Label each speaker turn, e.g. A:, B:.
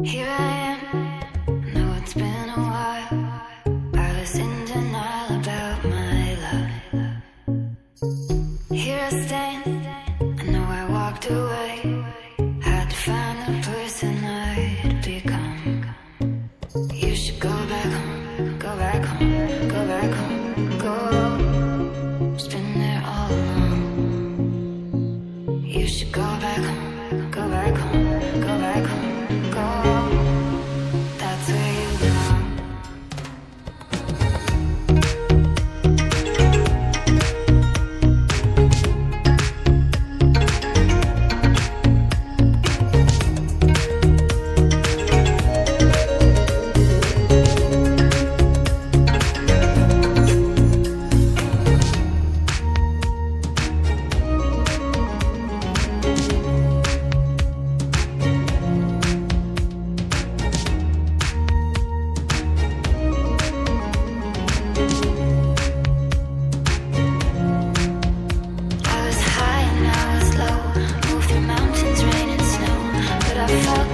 A: Here I am, know it's been a while. I was in denial about my love. Here I stand, I know I walked away. Had to find the person I'd become. You should go back home, go back home, go back home, go. It's been there all along. You should go back home, go back home, go back home, go. That's where you belong. I was high and I was low, moved through mountains, rain and snow, but I felt